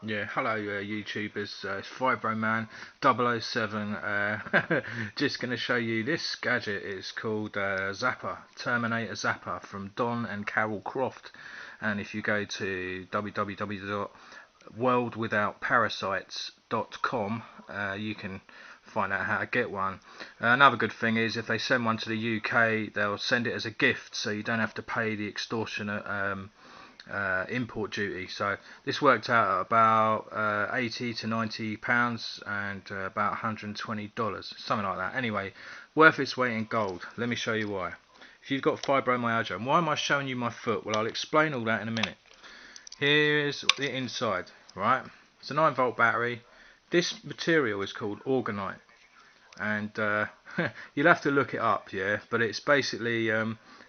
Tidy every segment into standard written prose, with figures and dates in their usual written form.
Yeah, hello YouTubers, it's Fibroman 007, just going to show you this gadget. It's called Zapper, Terminator Zapper from Don and Carol Croft, and if you go to www.worldwithoutparasites.com, you can find out how to get one. Another good thing is if they send one to the UK, they'll send it as a gift, so you don't have to pay the extortionate import duty. So this worked out at about 80 to 90 pounds and about $120, something like that. Anyway, worth its weight in gold. Let me show you why. If you've got fibromyalgia, and why am I showing you my foot? Well, I'll explain all that in a minute. Here's the inside, right? It's a 9-volt battery. This material is called orgonite, and you'll have to look it up, yeah. But it's basically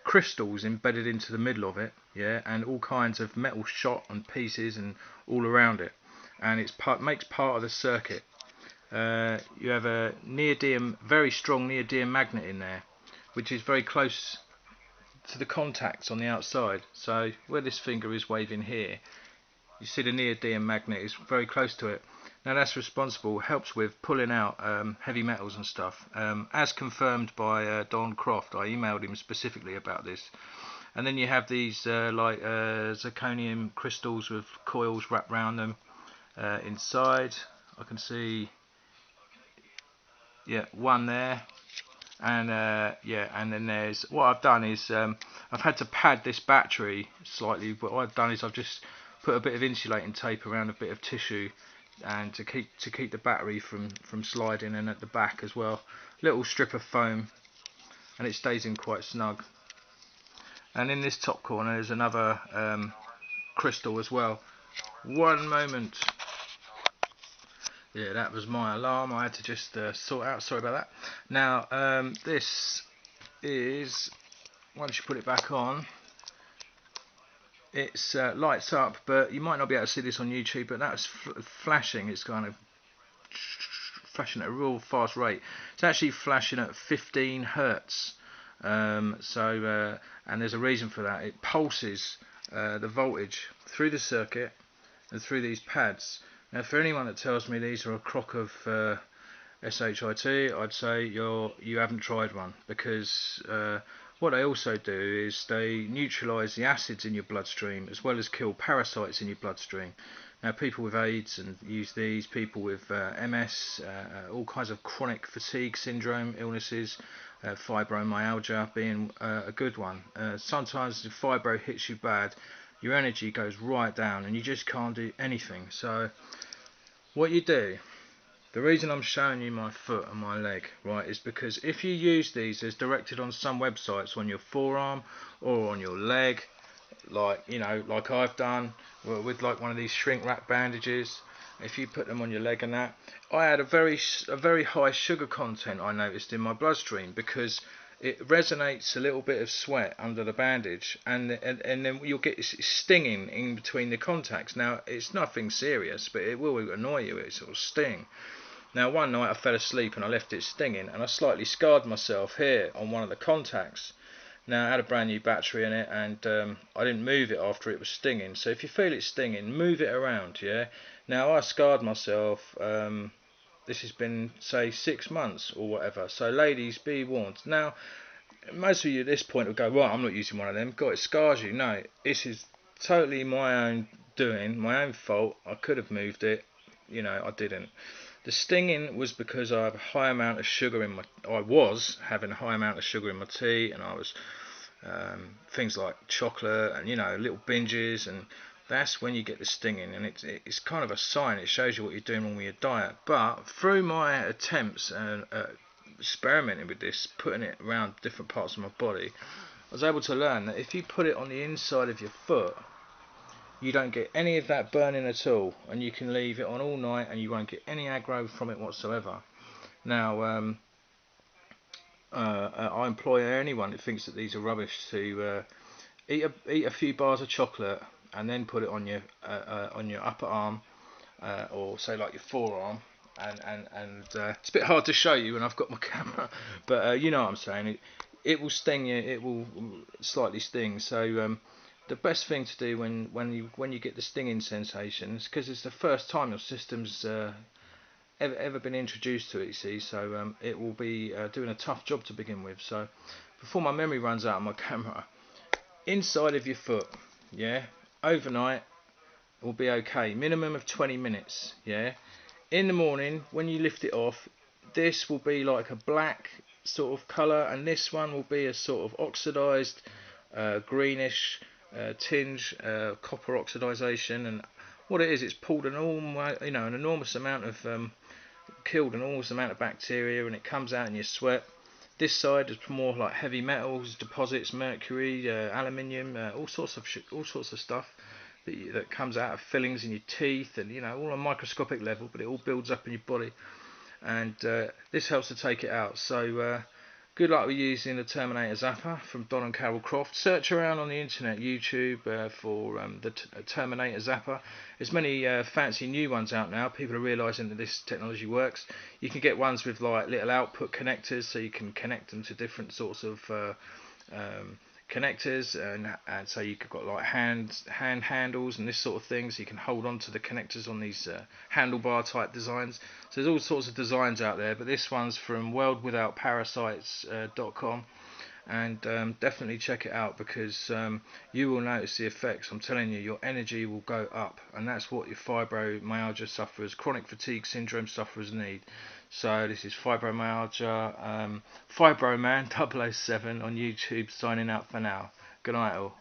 crystals embedded into the middle of it, yeah, and all kinds of metal shot and pieces and all around it, and makes part of the circuit. You have a neodymium, very strong neodymium magnet in there, which is very close to the contacts on the outside. So where this finger is waving here, you see the neodymium magnet is very close to it. Now that's responsible, helps with pulling out heavy metals and stuff. As confirmed by Don Croft, I emailed him specifically about this. And then you have these zirconium crystals with coils wrapped around them inside. I can see, yeah, one there. And yeah, and then there's what I've done is I've had to pad this battery slightly. But what I've done is I've just put a bit of insulating tape around a bit of tissue, and to keep the battery from sliding, and at the back as well, little strip of foam, and it stays in quite snug. And in this top corner there's another crystal as well. One moment. Yeah, that was my alarm. I had to just sort out. Sorry about that. Now this is, once you put it back on, it's lights up, but you might not be able to see this on YouTube, but that's flashing. It's kind of flashing at a real fast rate. It's actually flashing at 15 hertz. And there's a reason for that. It pulses the voltage through the circuit and through these pads. Now, for anyone that tells me these are a crock of shit, I'd say you haven't tried one, because what they also do is they neutralise the acids in your bloodstream as well as kill parasites in your bloodstream. Now, people with AIDS and use these, people with MS, all kinds of chronic fatigue syndrome illnesses, fibromyalgia being a good one. Sometimes if fibro hits you bad, your energy goes right down and you just can't do anything. So what you do, the reason I'm showing you my foot and my leg, right, is because if you use these as directed on some websites on your forearm or on your leg, like, you know, like I've done with like one of these shrink wrap bandages, if you put them on your leg and that, I had a very high sugar content, I noticed, in my bloodstream, because it resonates a little bit of sweat under the bandage, and then you'll get stinging in between the contacts. Now, it's nothing serious, but it will annoy you. It'll sting. Now, one night I fell asleep and I left it stinging, and I slightly scarred myself here on one of the contacts. Now, I had a brand new battery in it, and I didn't move it after it was stinging. So if you feel it stinging, move it around, yeah? Now, I scarred myself. This has been, say, 6 months or whatever. So, ladies, be warned. Now, most of you at this point will go, right, I'm not using one of them. God, it scars you. No, this is totally my own doing, my own fault. I could have moved it. You know, I didn't. The stinging was because I have a high amount of sugar in my. I was having a high amount of sugar in my tea, and I was things like chocolate and, you know, little binges, and that's when you get the stinging, and it's kind of a sign. It shows you what you're doing wrong with your diet. But through my attempts and experimenting with this, putting it around different parts of my body, I was able to learn that if you put it on the inside of your foot, you don't get any of that burning at all, and you can leave it on all night and you won't get any aggro from it whatsoever. Now, I implore anyone that thinks that these are rubbish to eat a few bars of chocolate and then put it on your upper arm, or say like your forearm, and it's a bit hard to show you when I've got my camera, but you know what I'm saying. It will sting you. It will slightly sting. So the best thing to do when you get the stinging sensations, because it's the first time your system's ever been introduced to it, you see, so it will be doing a tough job to begin with. So before my memory runs out on my camera, inside of your foot, yeah, overnight will be okay. Minimum of 20 minutes, yeah. In the morning, when you lift it off, this will be like a black sort of colour, and this one will be a sort of oxidised greenish tinge, copper oxidisation. And what it is, it's pulled an enormous amount of killed an enormous amount of bacteria, and it comes out in your sweat. This side is more like heavy metals deposits, mercury, aluminium, all sorts of stuff that comes out of fillings in your teeth, and all on a microscopic level, but it all builds up in your body, and this helps to take it out. So good luck with using the Terminator Zapper from Don and Carol Croft. Search around on the internet, YouTube, for the Terminator Zapper. There's many fancy new ones out now. People are realising that this technology works. You can get ones with like little output connectors, so you can connect them to different sorts of connectors, and so you've got like hand handles and this sort of thing, so you can hold on to the connectors on these handlebar type designs. So there's all sorts of designs out there, but this one's from worldwithoutparasites.com, and definitely check it out, because you will notice the effects. I'm telling you, your energy will go up, and that's what your fibromyalgia sufferers, chronic fatigue syndrome sufferers need. So this is fibromyalgia, Fibroman 007 on YouTube, signing out for now. Good night all.